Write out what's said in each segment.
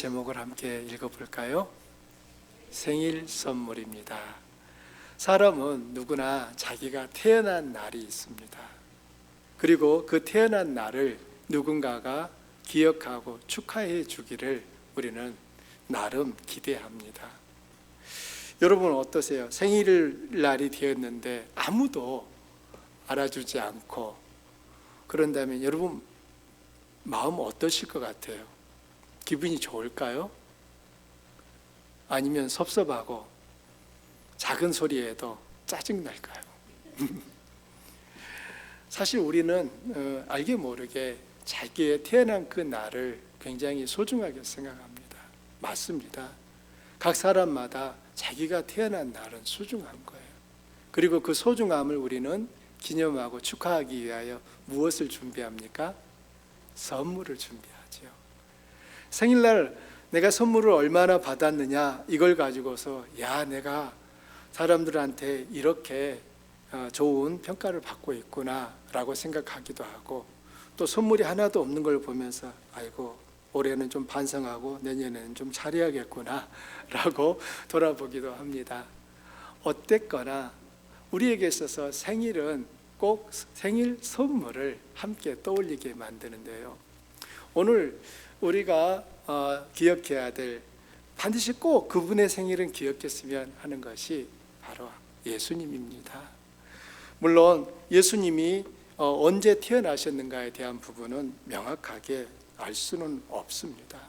제목을 함께 읽어볼까요? 생일 선물입니다. 사람은 누구나 자기가 태어난 날이 있습니다. 그리고 그 태어난 날을 누군가가 기억하고 축하해 주기를 우리는 나름 기대합니다. 여러분 어떠세요? 생일날이 되었는데 아무도 알아주지 않고 그런다면 여러분 마음 어떠실 것 같아요? 기분이 좋을까요? 아니면 섭섭하고 작은 소리에도 짜증날까요? 사실 우리는 알게 모르게 자기의 태어난 그 날을 굉장히 소중하게 생각합니다. 맞습니다. 각 사람마다 자기가 태어난 날은 소중한 거예요. 그리고 그 소중함을 우리는 기념하고 축하하기 위하여 무엇을 준비합니까? 선물을 준비하죠. 생일날 내가 선물을 얼마나 받았느냐 이걸 가지고서 내가 사람들한테 이렇게 좋은 평가를 받고 있구나 라고 생각하기도 하고, 또 선물이 하나도 없는 걸 보면서 아이고 올해는 좀 반성하고 내년에는 좀 잘해야겠구나 라고 돌아보기도 합니다. 어땠거나 우리에게 있어서 생일은 꼭 생일 선물을 함께 떠올리게 만드는데요, 오늘 우리가 기억해야 될, 반드시 꼭 그분의 생일은 기억했으면 하는 것이 바로 예수님입니다. 물론 예수님이 언제 태어나셨는가에 대한 부분은 명확하게 알 수는 없습니다.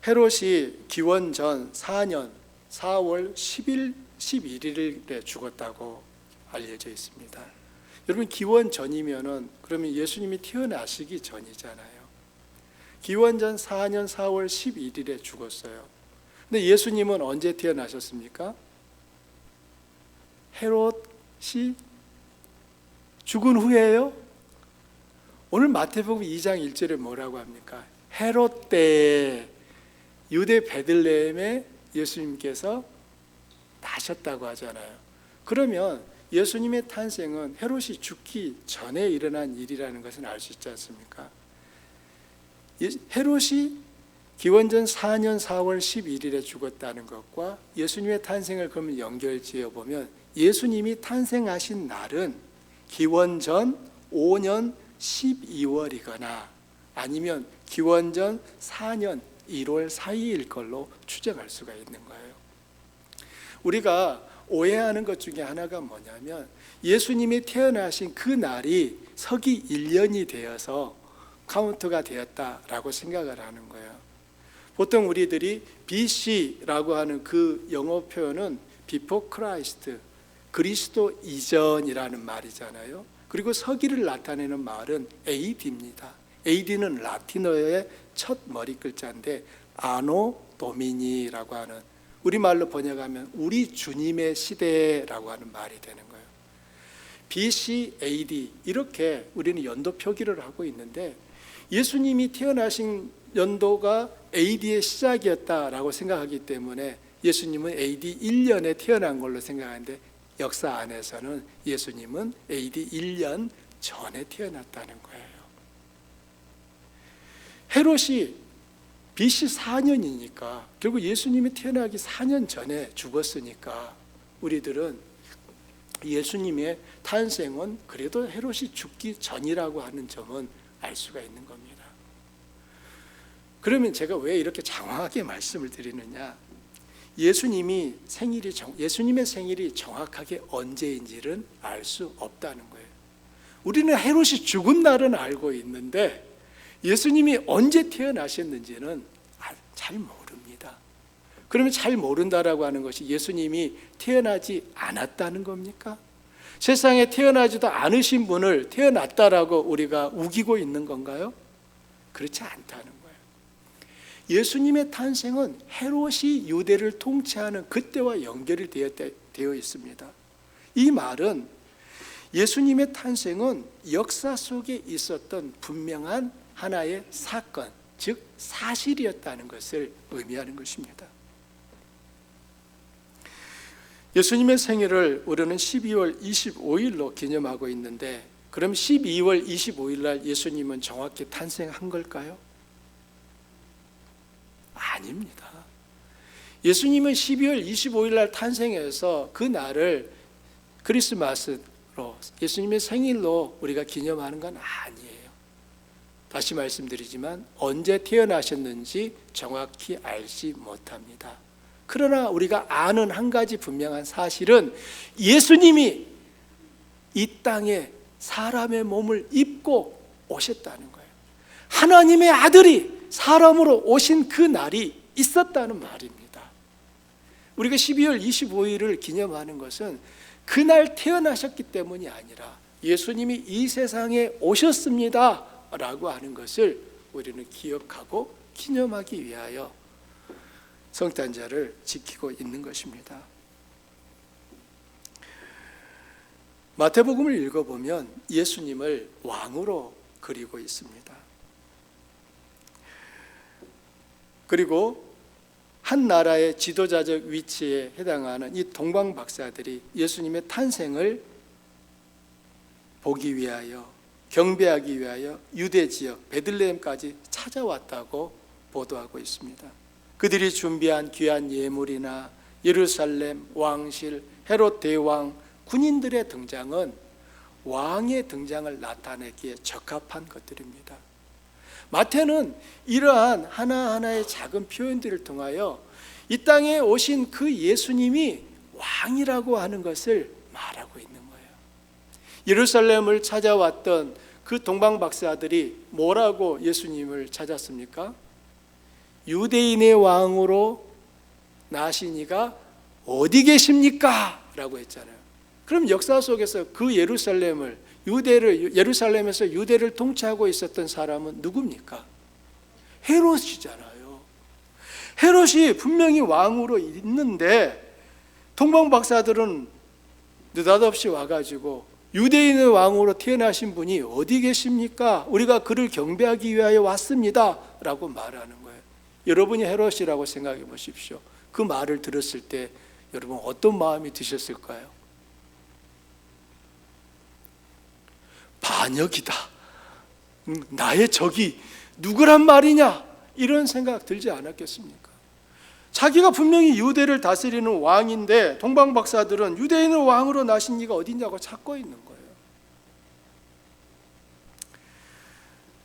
헤롯이 기원전 4년 4월 11일에 죽었다고 알려져 있습니다. 여러분 기원전이면은 그러면 예수님이 태어나시기 전이잖아요. 기원전 4년 4월 11일에 죽었어요. 근데 예수님은 언제 태어나셨습니까? 헤롯이 죽은 후에요? 오늘 마태복음 2장 1절에 뭐라고 합니까? 헤롯 때 유대 베들레헴에 예수님께서 나셨다고 하잖아요. 그러면 예수님의 탄생은 헤롯이 죽기 전에 일어난 일이라는 것은 알 수 있지 않습니까? 헤롯이 기원전 4년 4월 11일에 죽었다는 것과 예수님의 탄생을 그러면 연결지어 보면 예수님이 탄생하신 날은 기원전 5년 12월이거나 아니면 기원전 4년 1월 4일일 걸로 추정할 수가 있는 거예요. 우리가 오해하는 것 중에 하나가 뭐냐면 예수님이 태어나신 그 날이 서기 1년이 되어서 카운트가 되었다라고 생각을 하는 거예요. 보통 우리들이 BC라고 하는 그 영어 표현은 Before Christ, 그리스도 이전이라는 말이잖아요. 그리고 서기를 나타내는 말은 AD입니다. AD는 라틴어의 첫 머리 글자인데 아노 도미니라고 하는, 우리말로 번역하면 우리 주님의 시대라고 하는 말이 되는 거예요. BC, AD 이렇게 우리는 연도 표기를 하고 있는데 예수님이 태어나신 연도가 AD의 시작이었다라고 생각하기 때문에 예수님은 AD 1년에 태어난 걸로 생각하는데 역사 안에서는 예수님은 AD 1년 전에 태어났다는 거예요. 헤롯이 BC 4년이니까 결국 예수님이 태어나기 4년 전에 죽었으니까 우리들은 예수님의 탄생은 그래도 헤롯이 죽기 전이라고 하는 점은 알 수가 있는 겁니다. 그러면 제가 왜 이렇게 장황하게 말씀을 드리느냐? 예수님의 생일이 정확하게 언제인지는 알 수 없다는 거예요. 우리는 헤롯이 죽은 날은 알고 있는데 예수님이 언제 태어나셨는지는 잘 모릅니다. 그러면 잘 모른다라고 하는 것이 예수님이 태어나지 않았다는 겁니까? 세상에 태어나지도 않으신 분을 태어났다라고 우리가 우기고 있는 건가요? 그렇지 않다는 거예요. 예수님의 탄생은 헤롯이 유대를 통치하는 그때와 연결이 되어 있습니다. 이 말은 예수님의 탄생은 역사 속에 있었던 분명한 하나의 사건, 즉 사실이었다는 것을 의미하는 것입니다. 예수님의 생일을 우리는 12월 25일로 기념하고 있는데, 그럼 12월 25일 날 예수님은 정확히 탄생한 걸까요? 아닙니다. 예수님은 12월 25일 날 탄생해서 그 날을 크리스마스로 예수님의 생일로 우리가 기념하는 건 아니에요. 다시 말씀드리지만 언제 태어나셨는지 정확히 알지 못합니다. 그러나 우리가 아는 한 가지 분명한 사실은 예수님이 이 땅에 사람의 몸을 입고 오셨다는 거예요. 하나님의 아들이 사람으로 오신 그 날이 있었다는 말입니다. 우리가 12월 25일을 기념하는 것은 그날 태어나셨기 때문이 아니라 예수님이 이 세상에 오셨습니다 라고 하는 것을 우리는 기억하고 기념하기 위하여 성탄절을 지키고 있는 것입니다. 마태복음을 읽어보면 예수님을 왕으로 그리고 있습니다. 그리고 한 나라의 지도자적 위치에 해당하는 이 동방 박사들이 예수님의 탄생을 보기 위하여, 경배하기 위하여 유대 지역 베들레헴까지 찾아왔다고 보도하고 있습니다. 그들이 준비한 귀한 예물이나 예루살렘 왕실, 헤롯 대왕, 군인들의 등장은 왕의 등장을 나타내기에 적합한 것들입니다. 마태는 이러한 하나하나의 작은 표현들을 통하여 이 땅에 오신 그 예수님이 왕이라고 하는 것을 말하고 있는 거예요. 예루살렘을 찾아왔던 그 동방 박사들이 뭐라고 예수님을 찾았습니까? 유대인의 왕으로 나시니가 어디 계십니까? 라고 했잖아요. 그럼 역사 속에서 그 예루살렘에서 유대를 통치하고 있었던 사람은 누굽니까? 헤롯이잖아요. 헤롯이 분명히 왕으로 있는데 동방 박사들은 느닷없이 와가지고 유대인의 왕으로 태어나신 분이 어디 계십니까? 우리가 그를 경배하기 위하여 왔습니다 라고 말하는 거예요. 여러분이 헤롯이라고 생각해 보십시오. 그 말을 들었을 때 여러분 어떤 마음이 드셨을까요? 반역이다. 나의 적이 누구란 말이냐? 이런 생각 들지 않았겠습니까? 자기가 분명히 유대를 다스리는 왕인데 동방 박사들은 유대인의 왕으로 나신 이가 어디냐고 찾고 있는 거예요.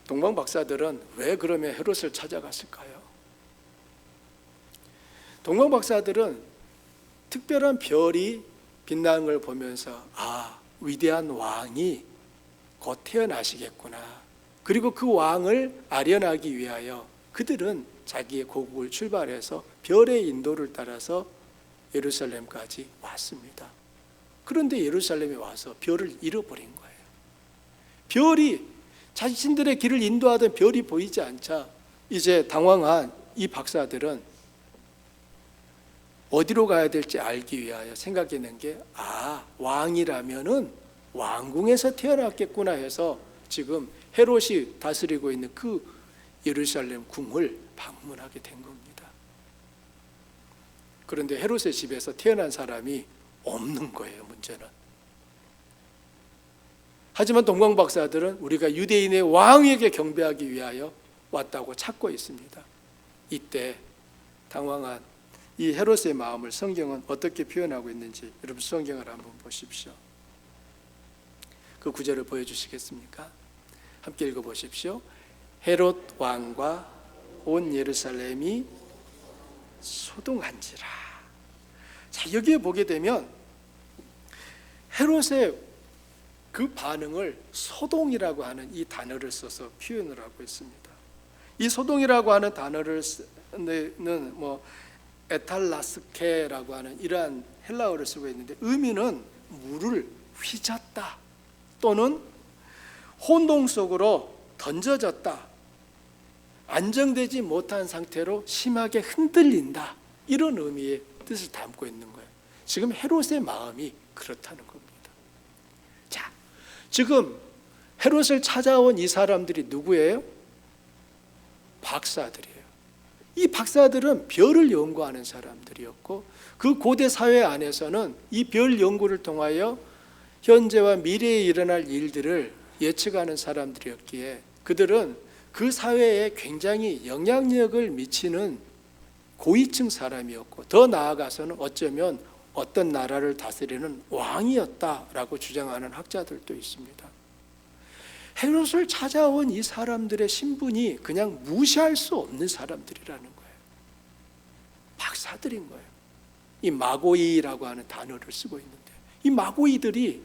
동방 박사들은 왜 그러면 헤롯을 찾아갔을까요? 동방 박사들은 특별한 별이 빛나는 걸 보면서 위대한 왕이 곧 태어나시겠구나. 그리고 그 왕을 아련하기 위하여 그들은 자기의 고국을 출발해서 별의 인도를 따라서 예루살렘까지 왔습니다. 그런데 예루살렘에 와서 별을 잃어버린 거예요. 별이 자신들의 길을 인도하던 별이 보이지 않자 이제 당황한 이 박사들은 어디로 가야 될지 알기 위하여 생각해낸 게 왕이라면은 왕궁에서 태어났겠구나 해서 지금 헤롯이 다스리고 있는 그 예루살렘 궁을 방문하게 된 겁니다. 그런데 헤롯의 집에서 태어난 사람이 없는 거예요. 문제는. 하지만 동방 박사들은 우리가 유대인의 왕에게 경배하기 위하여 왔다고 찾고 있습니다. 이때 당황한 이 헤롯의 마음을 성경은 어떻게 표현하고 있는지 여러분 성경을 한번 보십시오. 그 구절을 보여주시겠습니까? 함께 읽어보십시오. 헤롯 왕과 온 예루살렘이 소동한지라. 자, 여기에 보게 되면 헤롯의 그 반응을 소동이라고 하는 이 단어를 써서 표현을 하고 있습니다. 이 소동이라고 하는 단어를 쓰는 에탈라스케라고 하는 이러한 헬라어를 쓰고 있는데 의미는 물을 휘젓다 또는 혼동 속으로 던져졌다, 안정되지 못한 상태로 심하게 흔들린다, 이런 의미의 뜻을 담고 있는 거예요. 지금 헤롯의 마음이 그렇다는 겁니다. 자, 지금 헤롯을 찾아온 이 사람들이 누구예요? 박사들이에요. 이 박사들은 별을 연구하는 사람들이었고 그 고대 사회 안에서는 이 별 연구를 통하여 현재와 미래에 일어날 일들을 예측하는 사람들이었기에 그들은 그 사회에 굉장히 영향력을 미치는 고위층 사람이었고 더 나아가서는 어쩌면 어떤 나라를 다스리는 왕이었다라고 주장하는 학자들도 있습니다. 헤롯을 찾아온 이 사람들의 신분이 그냥 무시할 수 없는 사람들이라는 거예요. 박사들인 거예요. 이 마고이라고 하는 단어를 쓰고 있는데 이 마고이들이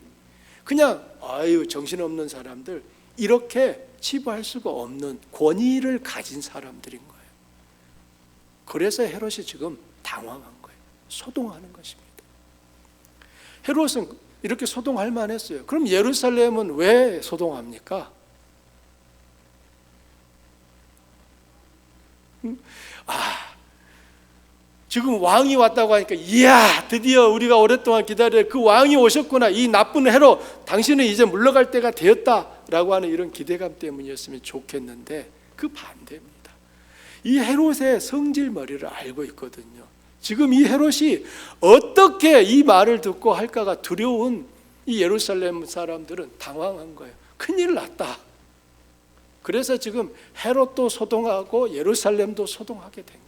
그냥 정신없는 사람들, 이렇게 치부할 수가 없는 권위를 가진 사람들인 거예요. 그래서 헤롯이 지금 당황한 거예요. 소동하는 것입니다. 헤롯은 이렇게 소동할 만했어요. 그럼 예루살렘은 왜 소동합니까? 지금 왕이 왔다고 하니까 이야, 드디어 우리가 오랫동안 기다려 그 왕이 오셨구나. 이 나쁜 헤롯, 당신은 이제 물러갈 때가 되었다라고 하는 이런 기대감 때문이었으면 좋겠는데 그 반대입니다. 이 헤롯의 성질머리를 알고 있거든요. 지금 이 헤롯이 어떻게 이 말을 듣고 할까가 두려운 이 예루살렘 사람들은 당황한 거예요. 큰일 났다. 그래서 지금 헤롯도 소동하고 예루살렘도 소동하게 된 거예요.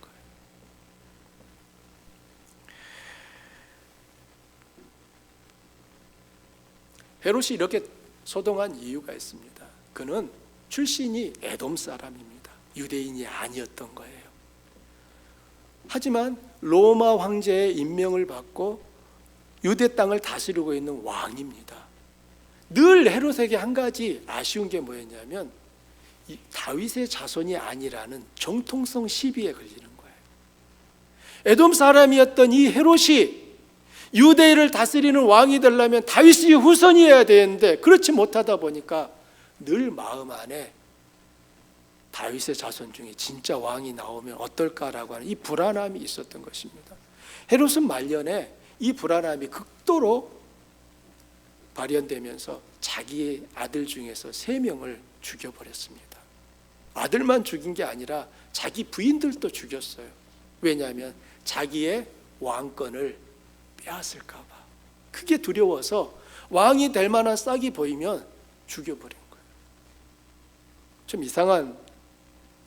헤롯이 이렇게 소동한 이유가 있습니다. 그는 출신이 에돔 사람입니다. 유대인이 아니었던 거예요. 하지만 로마 황제의 임명을 받고 유대 땅을 다스리고 있는 왕입니다. 늘 헤롯에게 한 가지 아쉬운 게 뭐였냐면 다윗의 자손이 아니라는 정통성 시비에 걸리는 거예요. 에돔 사람이었던 이 헤롯이 유대를 다스리는 왕이 되려면 다윗이 후손이어야 되는데 그렇지 못하다 보니까 늘 마음 안에 다윗의 자손 중에 진짜 왕이 나오면 어떨까라고 하는 이 불안함이 있었던 것입니다. 헤롯은 말년에 이 불안함이 극도로 발현되면서 자기의 아들 중에서 3명을 죽여버렸습니다. 아들만 죽인 게 아니라 자기 부인들도 죽였어요. 왜냐하면 자기의 왕권을 빼앗을까 봐. 크게 두려워서 왕이 될 만한 싹이 보이면 죽여버린 거예요. 좀 이상한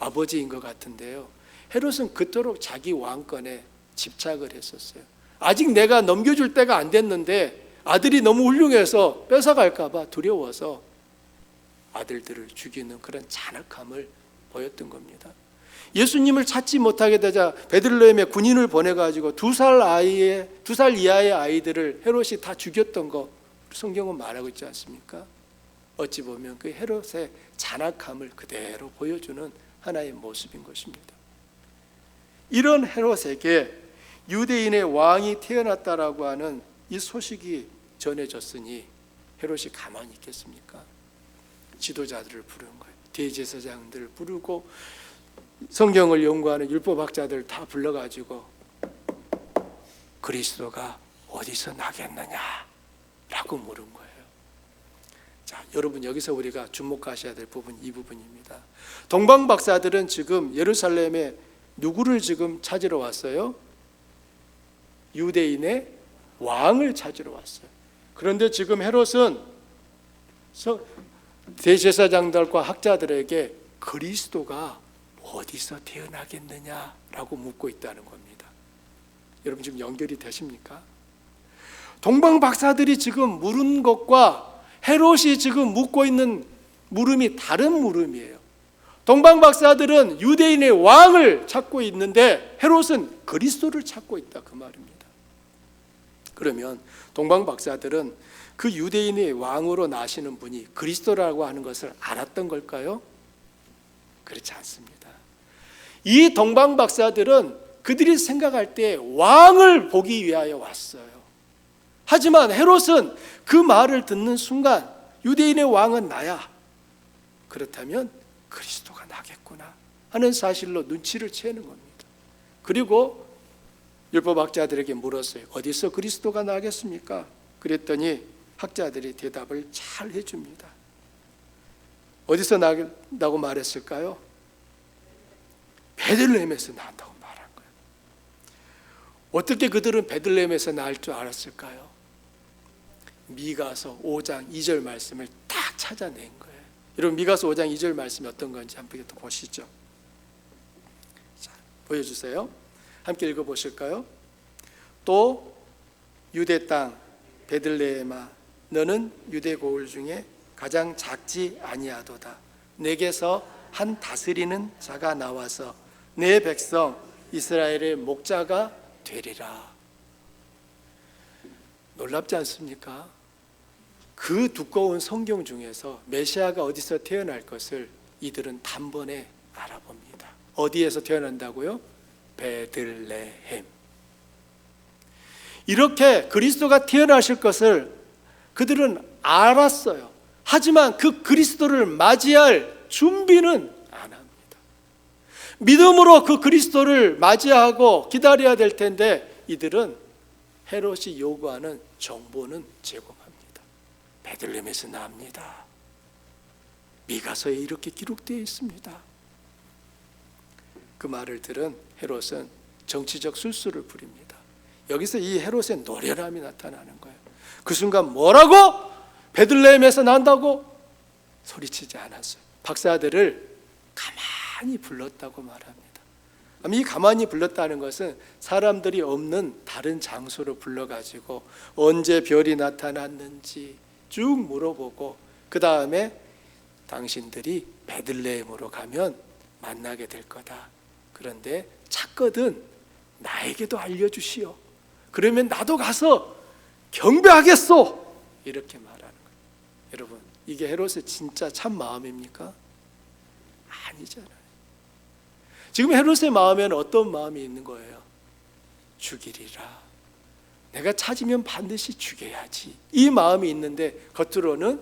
아버지인 것 같은데요. 헤롯은 그토록 자기 왕권에 집착을 했었어요. 아직 내가 넘겨줄 때가 안 됐는데 아들이 너무 훌륭해서 뺏어갈까 봐 두려워서 아들들을 죽이는 그런 잔악함을 보였던 겁니다. 예수님을 찾지 못하게 되자 베들레헴에 군인을 보내가지고 2살 이하의 아이들을 헤롯이 다 죽였던 거 성경은 말하고 있지 않습니까? 어찌 보면 그 헤롯의 잔악함을 그대로 보여주는 하나의 모습인 것입니다. 이런 헤롯에게 유대인의 왕이 태어났다라고 하는 이 소식이 전해졌으니 헤롯이 가만히 있겠습니까? 지도자들을 부른 거예요. 대제사장들을 부르고 성경을 연구하는 율법학자들 다 불러가지고 그리스도가 어디서 나겠느냐라고 물은 거예요. 자, 여러분 여기서 우리가 주목하셔야 될 부분 이 부분입니다. 동방 박사들은 지금 예루살렘에 누구를 지금 찾으러 왔어요? 유대인의 왕을 찾으러 왔어요. 그런데 지금 헤롯은 대제사장들과 학자들에게 그리스도가 어디서 태어나겠느냐라고 묻고 있다는 겁니다. 여러분 지금 연결이 되십니까? 동방 박사들이 지금 물은 것과 헤롯이 지금 묻고 있는 물음이 다른 물음이에요. 동방 박사들은 유대인의 왕을 찾고 있는데 헤롯은 그리스도를 찾고 있다 그 말입니다. 그러면 동방 박사들은 그 유대인의 왕으로 나시는 분이 그리스도라고 하는 것을 알았던 걸까요? 그렇지 않습니다. 이 동방 박사들은 그들이 생각할 때 왕을 보기 위하여 왔어요. 하지만 헤롯은 그 말을 듣는 순간 유대인의 왕은 나야. 그렇다면 그리스도가 나겠구나 하는 사실로 눈치를 채는 겁니다. 그리고 율법학자들에게 물었어요. 어디서 그리스도가 나겠습니까? 그랬더니 학자들이 대답을 잘 해줍니다. 어디서 나다고 말했을까요? 베들레헴에서 난다고 말한 거예요. 어떻게 그들은 베들레헴에서 날 줄 알았을까요? 미가서 5장 2절 말씀을 딱 찾아낸 거예요. 여러분 미가서 5장 2절 말씀이 어떤 건지 한번 또 보시죠. 자, 보여주세요. 함께 읽어보실까요? 또 유대 땅 베들레헴아 너는 유대 고을 중에 가장 작지 아니하도다. 내게서 한 다스리는 자가 나와서 내 백성 이스라엘의 목자가 되리라. 놀랍지 않습니까? 그 두꺼운 성경 중에서 메시아가 어디서 태어날 것을 이들은 단번에 알아봅니다. 어디에서 태어난다고요? 베들레헴. 이렇게 그리스도가 태어나실 것을 그들은 알았어요. 하지만 그 그리스도를 맞이할 준비는 안 합니다. 믿음으로 그 그리스도를 맞이하고 기다려야 될 텐데 이들은 헤롯이 요구하는 정보는 제공합니다. 베들레헴에서 납니다. 미가서에 이렇게 기록되어 있습니다. 그 말을 들은 헤롯은 정치적 술수를 부립니다. 여기서 이 헤롯의 노련함이 나타나는 거예요. 그 순간 뭐라고? 베들레헴에서 난다고? 소리치지 않았어요. 박사들을 가만히 불렀다고 말합니다. 이 가만히 불렀다는 것은 사람들이 없는 다른 장소로 불러가지고 언제 별이 나타났는지 쭉 물어보고 그 다음에 당신들이 베들레헴으로 가면 만나게 될 거다. 그런데 찾거든 나에게도 알려주시오. 그러면 나도 가서 경배하겠소. 이렇게 말하는 거예요. 여러분, 이게 헤롯의 진짜 참 마음입니까? 아니잖아요. 지금 헤롯의 마음에는 어떤 마음이 있는 거예요? 죽이리라. 내가 찾으면 반드시 죽여야지. 이 마음이 있는데 겉으로는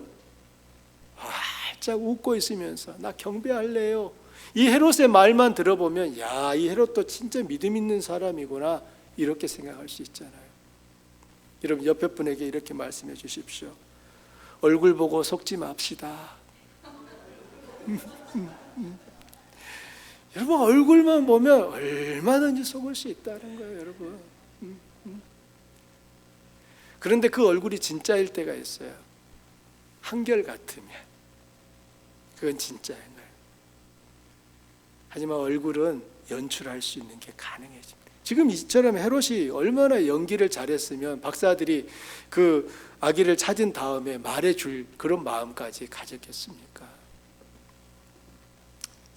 활짝 웃고 있으면서 나 경배할래요. 이 헤롯의 말만 들어보면 야, 이 헤롯도 진짜 믿음 있는 사람이구나 이렇게 생각할 수 있잖아요. 여러분 옆에 분에게 이렇게 말씀해 주십시오. 얼굴 보고 속지 맙시다. 여러분 얼굴만 보면 얼마든지 속을 수 있다는 거예요, 여러분. 그런데 그 얼굴이 진짜일 때가 있어요. 한결같으면 그건 진짜인 거예요. 하지만 얼굴은 연출할 수 있는 게 가능해집니다. 지금 이처럼 헤롯이 얼마나 연기를 잘했으면 박사들이 그 아기를 찾은 다음에 말해줄 그런 마음까지 가졌겠습니까?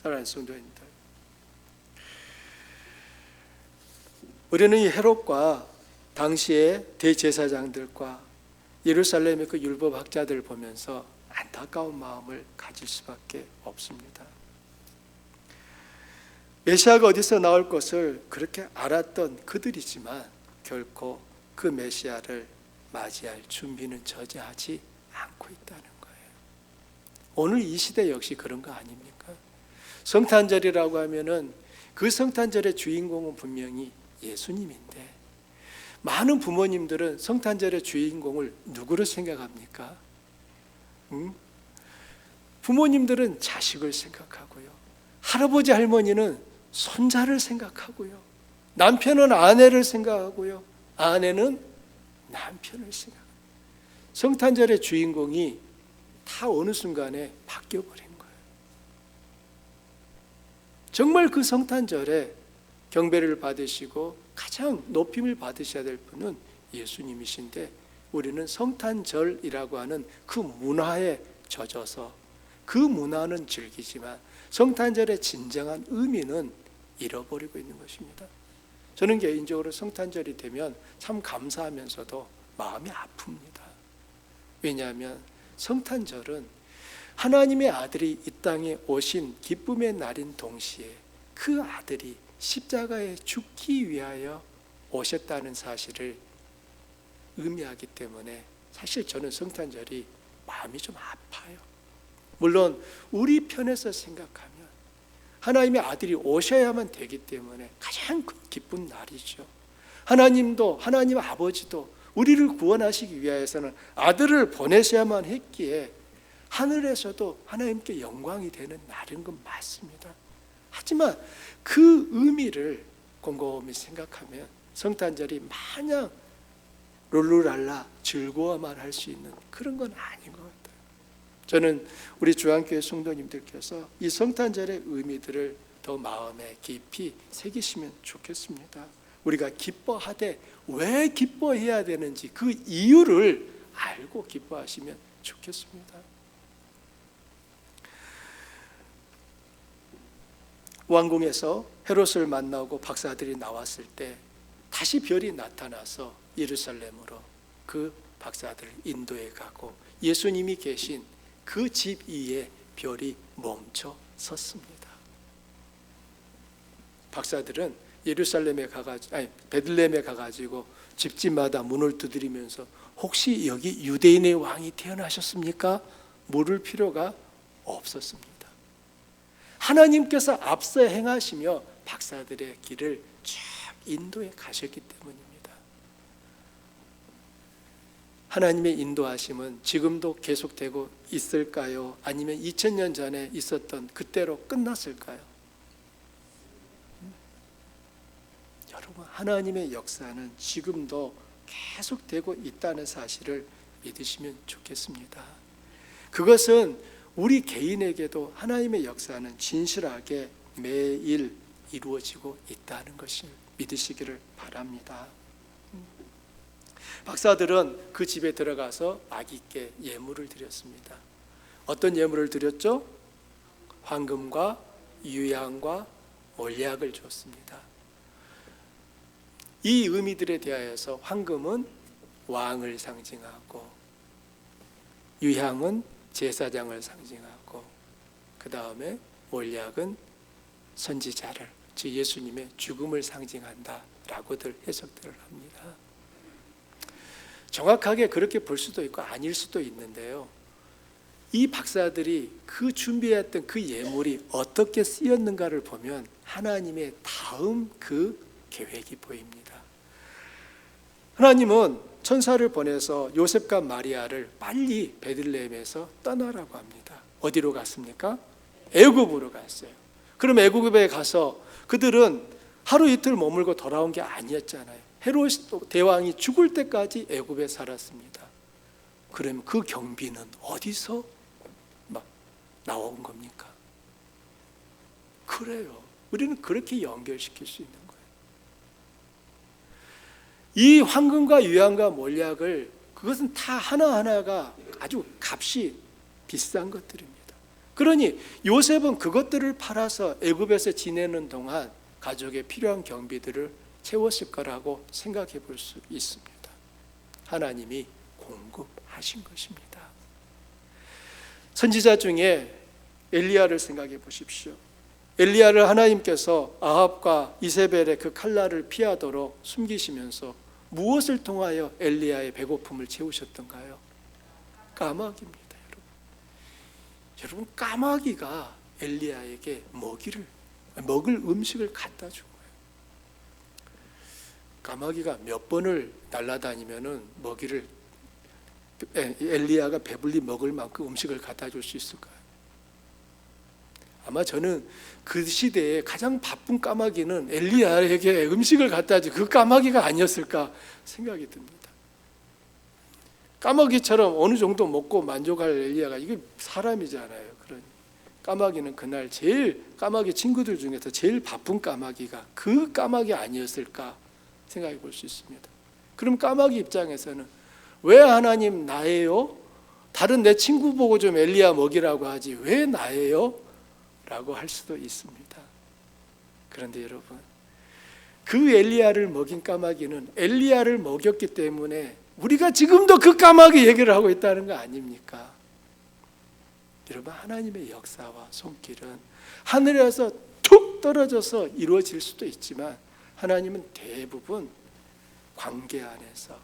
사랑하는 성도님들, 우리는 이 헤롯과 당시의 대제사장들과 예루살렘의 그 율법학자들을 보면서 안타까운 마음을 가질 수밖에 없습니다. 메시아가 어디서 나올 것을 그렇게 알았던 그들이지만 결코 그 메시아를 맞이할 준비는 저지하지 않고 있다는 거예요. 오늘 이 시대 역시 그런 거 아닙니까? 성탄절이라고 하면은 그 성탄절의 주인공은 분명히 예수님인데 많은 부모님들은 성탄절의 주인공을 누구로 생각합니까? 부모님들은 자식을 생각하고요. 할아버지 할머니는 손자를 생각하고요. 남편은 아내를 생각하고요. 아내는 남편을 생각합니다. 성탄절의 주인공이 다 어느 순간에 바뀌어버린 거예요. 정말 그 성탄절에 경배를 받으시고 가장 높임을 받으셔야 될 분은 예수님이신데 우리는 성탄절이라고 하는 그 문화에 젖어서 그 문화는 즐기지만 성탄절의 진정한 의미는 잃어버리고 있는 것입니다. 저는 개인적으로 성탄절이 되면 참 감사하면서도 마음이 아픕니다. 왜냐하면 성탄절은 하나님의 아들이 이 땅에 오신 기쁨의 날인 동시에 그 아들이 십자가에 죽기 위하여 오셨다는 사실을 의미하기 때문에 사실 저는 성탄절이 마음이 좀 아파요. 물론 우리 편에서 생각하면 하나님의 아들이 오셔야만 되기 때문에 가장 기쁜 날이죠. 하나님도 하나님 아버지도 우리를 구원하시기 위하여서는 아들을 보내셔야만 했기에 하늘에서도 하나님께 영광이 되는 날인 건 맞습니다. 하지만 그 의미를 곰곰이 생각하면 성탄절이 마냥 룰루랄라 즐거워만 할 수 있는 그런 건 아닌 것 같아요. 저는 우리 주안교회 성도님들께서 이 성탄절의 의미들을 더 마음에 깊이 새기시면 좋겠습니다. 우리가 기뻐하되 왜 기뻐해야 되는지 그 이유를 알고 기뻐하시면 좋겠습니다. 왕궁에서 헤롯을 만나고 박사들이 나왔을 때 다시 별이 나타나서 예루살렘으로 그 박사들을 인도해 가고 예수님이 계신 그 집 위에 별이 멈춰 섰습니다. 박사들은 예루살렘에 베들레헴에 가가지고 집집마다 문을 두드리면서 혹시 여기 유대인의 왕이 태어나셨습니까? 물을 필요가 없었습니다. 하나님께서 앞서 행하시며 박사들의 길을 쭉 인도해 가셨기 때문입니다. 하나님의 인도하심은 지금도 계속되고 있을까요? 아니면 2000년 전에 있었던 그때로 끝났을까요? 여러분, 하나님의 역사는 지금도 계속되고 있다는 사실을 믿으시면 좋겠습니다. 그것은 우리 개인에게도 하나님의 역사는 진실하게 매일 이루어지고 있다는 것을 믿으시기를 바랍니다. 박사들은 그 집에 들어가서 아기께 예물을 드렸습니다. 어떤 예물을 드렸죠? 황금과 유향과 몰약을 줬습니다. 이 의미들에 대하여서 황금은 왕을 상징하고 유향은 제사장을 상징하고 그 다음에 몰약은 선지자를, 즉 예수님의 죽음을 상징한다라고들 해석들을 합니다. 정확하게 그렇게 볼 수도 있고 아닐 수도 있는데요, 이 박사들이 그 준비했던 그 예물이 어떻게 쓰였는가를 보면 하나님의 다음 그 계획이 보입니다. 하나님은 천사를 보내서 요셉과 마리아를 빨리 베들레헴에서 떠나라고 합니다. 어디로 갔습니까? 애굽으로 갔어요. 그럼 애굽에 가서 그들은 하루 이틀 머물고 돌아온 게 아니었잖아요. 헤롯 대왕이 죽을 때까지 애굽에 살았습니다. 그러면 그 경비는 어디서 나온 겁니까? 그래요. 우리는 그렇게 연결시킬 수 있는 거예요. 이 황금과 유향과 몰약을, 그것은 다 하나하나가 아주 값이 비싼 것들입니다. 그러니 요셉은 그것들을 팔아서 애굽에서 지내는 동안 가족의 필요한 경비들을 채웠을 거라고 생각해 볼 수 있습니다. 하나님이 공급하신 것입니다. 선지자 중에 엘리야를 생각해 보십시오. 엘리야를 하나님께서 아합과 이세벨의 그 칼날을 피하도록 숨기시면서 무엇을 통하여 엘리야의 배고픔을 채우셨던가요? 까마귀입니다. 여러분, 까마귀가 엘리야에게 먹을 음식을 갖다 준 거예요. 까마귀가 몇 번을 날아다니면은 엘리야가 배불리 먹을 만큼 음식을 갖다 줄 수 있을까요? 아마 저는 그 시대에 가장 바쁜 까마귀는 엘리야에게 음식을 갖다 준 그 까마귀가 아니었을까 생각이 듭니다. 까마귀처럼 어느 정도 먹고 만족할 엘리야가, 이게 사람이잖아요. 그러니 까마귀는 그날 까마귀 친구들 중에서 제일 바쁜 까마귀가 그 까마귀 아니었을까 생각해 볼 수 있습니다. 그럼 까마귀 입장에서는 왜 하나님 나예요? 다른 내 친구 보고 좀 엘리야 먹이라고 하지 왜 나예요? 라고 할 수도 있습니다. 그런데 여러분, 그 엘리야를 먹인 까마귀는 엘리야를 먹였기 때문에 우리가 지금도 그 까마귀 얘기를 하고 있다는 거 아닙니까? 여러분, 하나님의 역사와 손길은 하늘에서 툭 떨어져서 이루어질 수도 있지만 하나님은 대부분 관계 안에서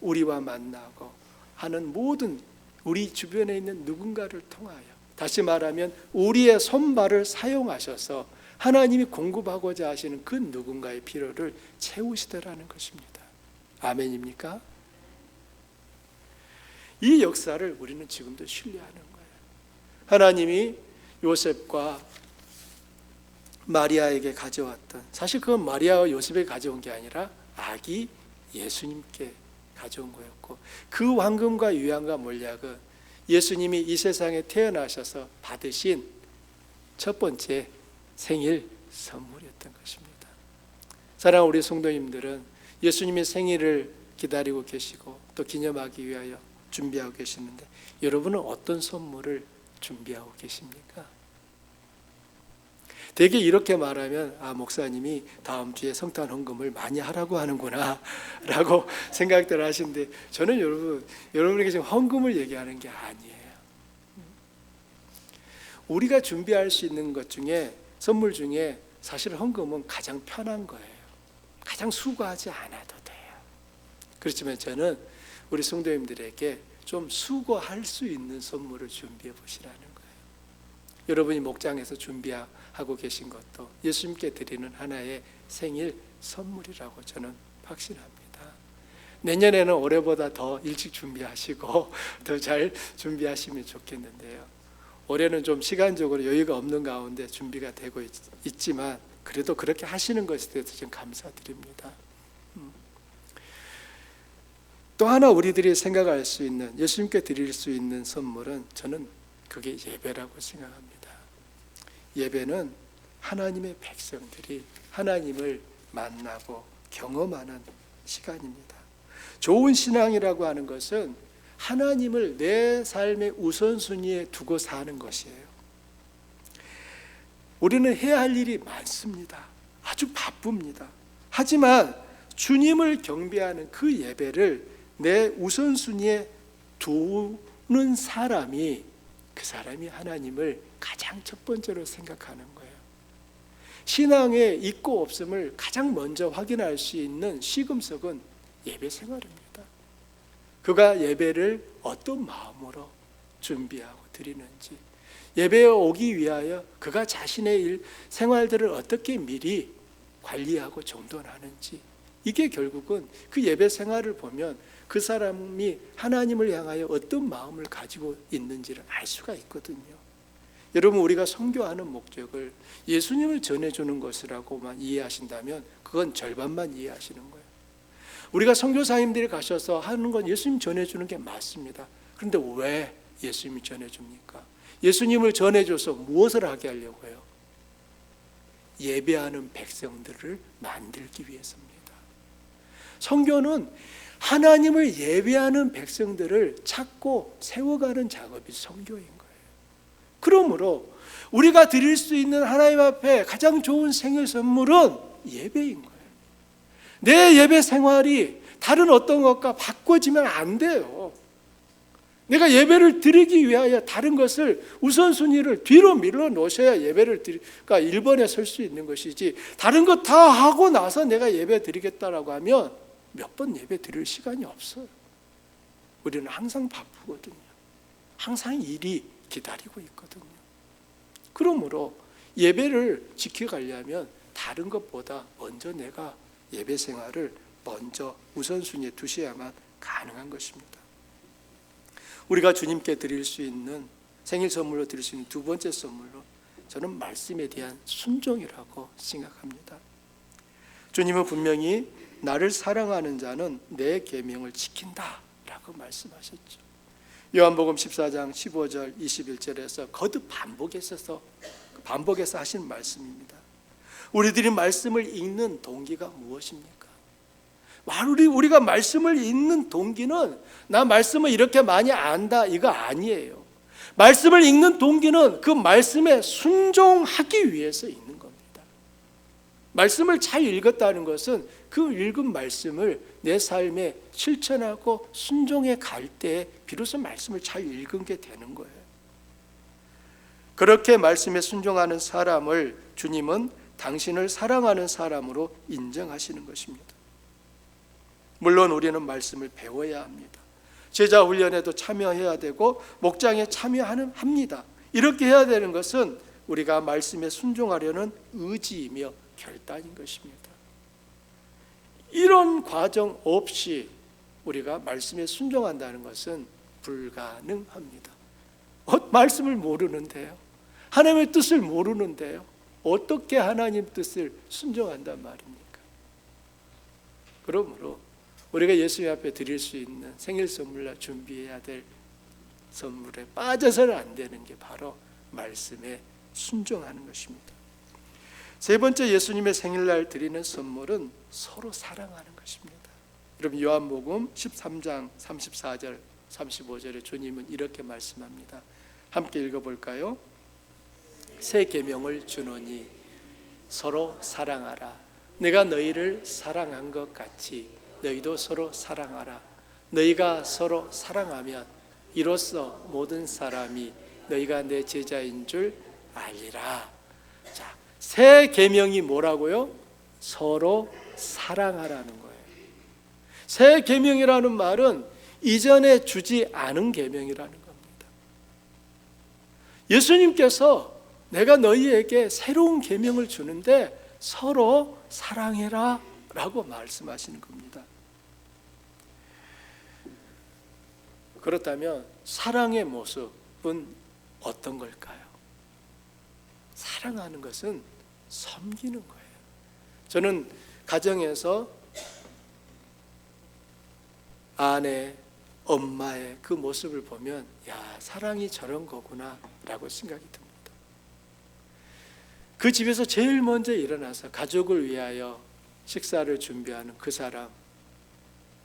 우리와 만나고 하는 모든 우리 주변에 있는 누군가를 통하여, 다시 말하면 우리의 손발을 사용하셔서 하나님이 공급하고자 하시는 그 누군가의 필요를 채우시더라는 것입니다. 아멘입니까? 이 역사를 우리는 지금도 신뢰하는 거예요. 하나님이 요셉과 마리아에게 가져왔던, 사실 그건 마리아와 요셉에게 가져온 게 아니라 아기 예수님께 가져온 거였고, 그 황금과 유향과 몰약은 예수님이 이 세상에 태어나셔서 받으신 첫 번째 생일 선물이었던 것입니다. 사랑하는 우리 성도님들은 예수님의 생일을 기다리고 계시고 또 기념하기 위하여 준비하고 계시는데 여러분은 어떤 선물을 준비하고 계십니까? 대개 이렇게 말하면 목사님이 다음 주에 성탄 헌금을 많이 하라고 하는구나 라고 생각들 하시는데 저는 여러분에게 지금 헌금을 얘기하는 게 아니에요. 우리가 준비할 수 있는 것 중에 선물 중에 사실 헌금은 가장 편한 거예요. 가장 수고하지 않아도 돼요. 그렇지만 저는 우리 성도님들에게 좀 수고할 수 있는 선물을 준비해 보시라는 거예요. 여러분이 목장에서 준비하고 계신 것도 예수님께 드리는 하나의 생일 선물이라고 저는 확신합니다. 내년에는 올해보다 더 일찍 준비하시고 더 잘 준비하시면 좋겠는데요. 올해는 좀 시간적으로 여유가 없는 가운데 준비가 되고 있지만 그래도 그렇게 하시는 것에 대해서 좀 감사드립니다. 또 하나 우리들이 생각할 수 있는, 예수님께 드릴 수 있는 선물은 저는 그게 예배라고 생각합니다. 예배는 하나님의 백성들이 하나님을 만나고 경험하는 시간입니다. 좋은 신앙이라고 하는 것은 하나님을 내 삶의 우선순위에 두고 사는 것이에요. 우리는 해야 할 일이 많습니다. 아주 바쁩니다. 하지만 주님을 경배하는 그 예배를 내 우선순위에 두는 사람이, 그 사람이 하나님을 가장 첫 번째로 생각하는 거예요. 신앙의 있고 없음을 가장 먼저 확인할 수 있는 시금석은 예배 생활입니다. 그가 예배를 어떤 마음으로 준비하고 드리는지, 예배에 오기 위하여 그가 자신의 생활들을 어떻게 미리 관리하고 정돈하는지, 이게 결국은 그 예배 생활을 보면 그 사람이 하나님을 향하여 어떤 마음을 가지고 있는지를 알 수가 있거든요. 여러분, 우리가 선교하는 목적을 예수님을 전해주는 것이라고만 이해하신다면 그건 절반만 이해하시는 거예요. 우리가 선교사님들이 가셔서 하는 건 예수님 전해주는 게 맞습니다. 그런데 왜 예수님이 전해줍니까? 예수님을 전해줘서 무엇을 하게 하려고 해요? 예배하는 백성들을 만들기 위해서입니다. 선교는 하나님을 예배하는 백성들을 찾고 세워가는 작업이 선교인 거예요. 그러므로 우리가 드릴 수 있는 하나님 앞에 가장 좋은 생일 선물은 예배인 거예요. 내 예배 생활이 다른 어떤 것과 바꿔지면 안 돼요. 내가 예배를 드리기 위하여 다른 것을 우선순위를 뒤로 밀어 놓으셔야 예배를 그러니까 1번에 설 수 있는 것이지, 다른 것 다 하고 나서 내가 예배 드리겠다라고 하면 몇 번 예배 드릴 시간이 없어요. 우리는 항상 바쁘거든요. 항상 일이 기다리고 있거든요. 그러므로 예배를 지켜가려면 다른 것보다 먼저 내가 예배 생활을 먼저 우선순위에 두셔야만 가능한 것입니다. 우리가 주님께 드릴 수 있는, 생일 선물로 드릴 수 있는 두 번째 선물로 저는 말씀에 대한 순종이라고 생각합니다. 주님은 분명히 나를 사랑하는 자는 내 계명을 지킨다 라고 말씀하셨죠. 요한복음 14장 15절 21절에서 거듭 반복해서 하신 말씀입니다. 우리들이 말씀을 읽는 동기가 무엇입니까? 우리가 말씀을 읽는 동기는 나 말씀을 이렇게 많이 안다 이거 아니에요. 말씀을 읽는 동기는 그 말씀에 순종하기 위해서 읽는 겁니다. 말씀을 잘 읽었다는 것은 그 읽은 말씀을 내 삶에 실천하고 순종해 갈 때 비로소 말씀을 잘 읽은 게 되는 거예요. 그렇게 말씀에 순종하는 사람을 주님은 당신을 사랑하는 사람으로 인정하시는 것입니다. 물론 우리는 말씀을 배워야 합니다. 제자 훈련에도 참여해야 되고 목장에 참여합니다. 이렇게 해야 되는 것은 우리가 말씀에 순종하려는 의지이며 결단인 것입니다. 이런 과정 없이 우리가 말씀에 순종한다는 것은 불가능합니다. 말씀을 모르는데요, 하나님의 뜻을 모르는데요, 어떻게 하나님 뜻을 순종한단 말입니까? 그러므로 우리가 예수님 앞에 드릴 수 있는 생일 선물로 준비해야 될 선물에 빠져서는 안 되는 게 바로 말씀에 순종하는 것입니다. 세 번째 예수님의 생일날 드리는 선물은 서로 사랑하는 것입니다. 여러분 요한복음 13장 34절 35절에 주님은 이렇게 말씀합니다. 함께 읽어볼까요? 새 계명을 주노니 서로 사랑하라. 내가 너희를 사랑한 것 같이 너희도 서로 사랑하라. 너희가 서로 사랑하면 이로써 모든 사람이 너희가 내 제자인 줄 알리라. 자, 새 계명이 뭐라고요? 서로 사랑하라는 거예요. 새 계명이라는 말은 이전에 주지 않은 계명이라는 겁니다. 예수님께서 내가 너희에게 새로운 계명을 주는데 서로 사랑해라 라고 말씀하시는 겁니다. 그렇다면 사랑의 모습은 어떤 걸까요? 사랑하는 것은 섬기는 거예요. 저는 가정에서 아내, 엄마의 그 모습을 보면 야, 사랑이 저런 거구나 라고 생각이 듭니다. 그 집에서 제일 먼저 일어나서 가족을 위하여 식사를 준비하는 그 사람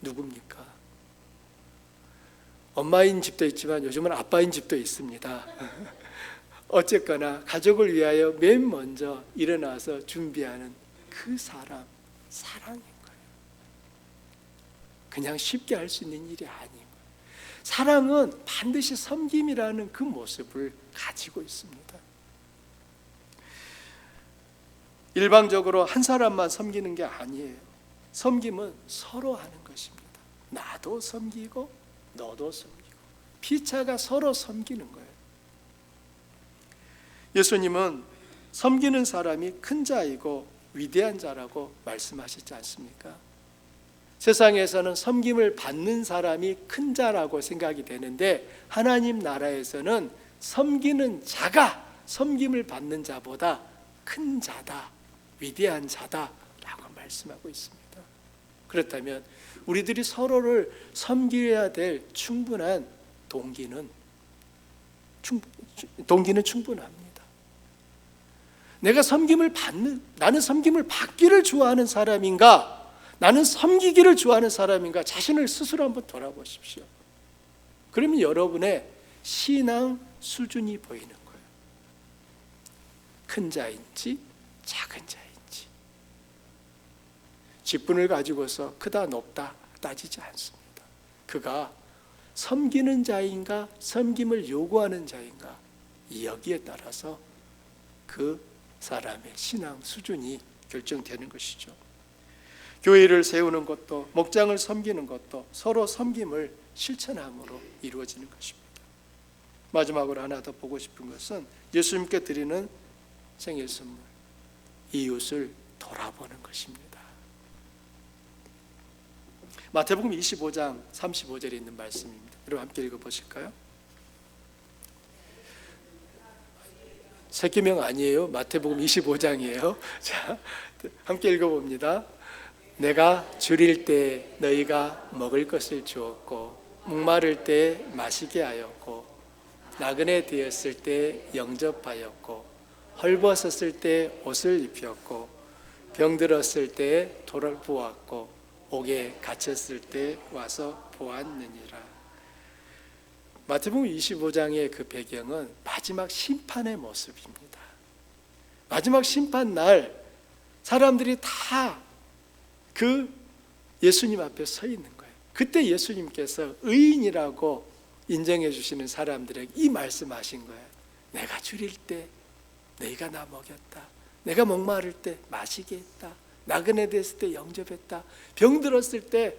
누굽니까? 엄마인 집도 있지만 요즘은 아빠인 집도 있습니다. 어쨌거나 가족을 위하여 맨 먼저 일어나서 준비하는 그 사람, 사랑인 거예요. 그냥 쉽게 할 수 있는 일이 아니에요. 사랑은 반드시 섬김이라는 그 모습을 가지고 있습니다. 일방적으로 한 사람만 섬기는 게 아니에요. 섬김은 서로 하는 것입니다. 나도 섬기고 너도 섬기고 피차가 서로 섬기는 거예요. 예수님은 섬기는 사람이 큰 자이고 위대한 자라고 말씀하시지 않습니까? 세상에서는 섬김을 받는 사람이 큰 자라고 생각이 되는데 하나님 나라에서는 섬기는 자가 섬김을 받는 자보다 큰 자다, 위대한 자다라고 말씀하고 있습니다. 그렇다면 우리들이 서로를 섬겨야 될 충분한 동기는 충분합니다. 내가 나는 섬김을 받기를 좋아하는 사람인가? 나는 섬기기를 좋아하는 사람인가? 자신을 스스로 한번 돌아보십시오. 그러면 여러분의 신앙 수준이 보이는 거예요. 큰 자인지 작은 자인지. 직분을 가지고서 크다 높다 따지지 않습니다. 그가 섬기는 자인가 섬김을 요구하는 자인가 여기에 따라서 그 사람의 신앙 수준이 결정되는 것이죠. 교회를 세우는 것도 목장을 섬기는 것도 서로 섬김을 실천함으로 이루어지는 것입니다. 마지막으로 하나 더 보고 싶은 것은 예수님께 드리는 생일 선물, 이웃을 돌아보는 것입니다. 마태복음 25장 35절에 있는 말씀입니다. 여러분 함께 읽어보실까요? 새기명 아니에요. 마태복음 25장이에요. 자, 함께 읽어봅니다. 내가 줄일 때 너희가 먹을 것을 주었고 목마를 때 마시게 하였고 나그네 되었을 때 영접하였고 헐벗었을 때 옷을 입혔고 병들었을 때 돌을 보았고 옥에 갇혔을 때 와서 보았느니라. 마태복음 25장의 그 배경은 마지막 심판의 모습입니다. 마지막 심판 날 사람들이 다 그 예수님 앞에 서 있는 거예요. 그때 예수님께서 의인이라고 인정해 주시는 사람들에게 이 말씀하신 거예요. 내가 줄일 때 너희가 나 먹였다. 내가 목마를 때 마시게 했다. 나그네 됐을 때 영접했다. 병들었을 때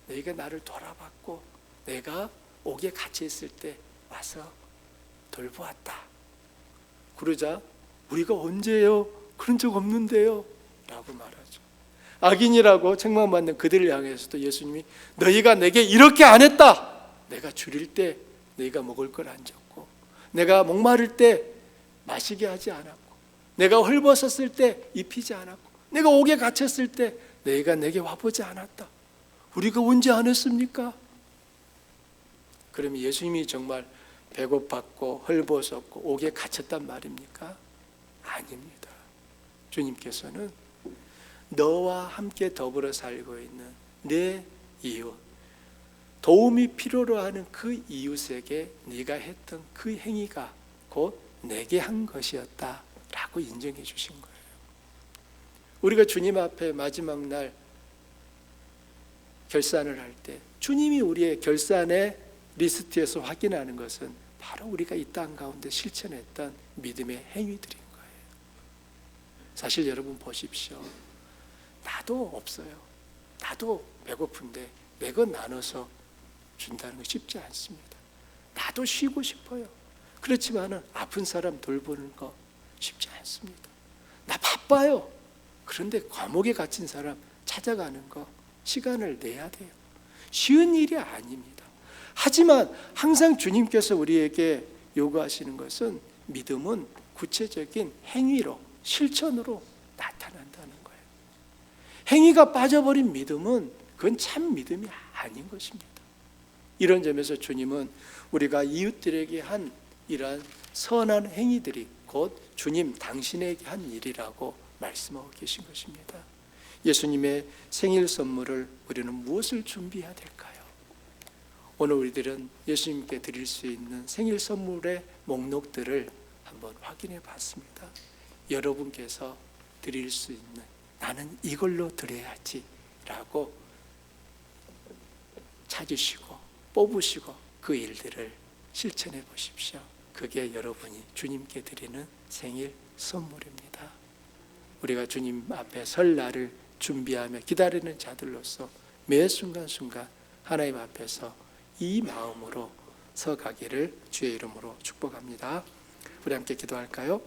너희가 나를 돌아봤고 내가 옥에 갇혀 있을 때 와서 돌보았다. 그러자 우리가 언제요? 그런 적 없는데요? 라고 말하죠. 악인이라고 책망받는 그들을 향해서도 예수님이 너희가 내게 이렇게 안 했다. 내가 줄일 때 너희가 먹을 걸 안 줬고 내가 목마를 때 마시게 하지 않았고 내가 헐벗었을 때 입히지 않았고 내가 옥에 갇혔을 때 너희가 내게 와보지 않았다. 우리가 언제 안 했습니까? 그러면 예수님이 정말 배고팠고 헐벗었고 옥에 갇혔단 말입니까? 아닙니다. 주님께서는 너와 함께 더불어 살고 있는 내 이웃, 도움이 필요로 하는 그 이웃에게 네가 했던 그 행위가 곧 내게 한 것이었다 라고 인정해 주신 거예요. 우리가 주님 앞에 마지막 날 결산을 할 때 주님이 우리의 결산의 리스트에서 확인하는 것은 바로 우리가 이 땅 가운데 실천했던 믿음의 행위들인 거예요. 사실 여러분 보십시오. 나도 없어요. 나도 배고픈데 내 것 나눠서 준다는 거 쉽지 않습니다. 나도 쉬고 싶어요. 그렇지만 아픈 사람 돌보는 거 쉽지 않습니다. 나 바빠요. 그런데 감옥에 갇힌 사람 찾아가는 거 시간을 내야 돼요. 쉬운 일이 아닙니다. 하지만 항상 주님께서 우리에게 요구하시는 것은 믿음은 구체적인 행위로, 실천으로 나타난다는 거예요. 행위가 빠져버린 믿음은 그건 참 믿음이 아닌 것입니다. 이런 점에서 주님은 우리가 이웃들에게 한 이러한 선한 행위들이 곧 주님 당신에게 한 일이라고 말씀하고 계신 것입니다. 예수님의 생일 선물을 우리는 무엇을 준비해야 될까요? 오늘 우리들은 예수님께 드릴 수 있는 생일 선물의 목록들을 한번 확인해 봤습니다. 여러분께서 드릴 수 있는 나는 이걸로 드려야지 라고 찾으시고 뽑으시고 그 일들을 실천해 보십시오. 그게 여러분이 주님께 드리는 생일 선물입니다. 우리가 주님 앞에 설 날을 준비하며 기다리는 자들로서 매 순간순간 하나님 앞에서 이 마음으로 서가기를 주의 이름으로 축복합니다. 우리 함께 기도할까요?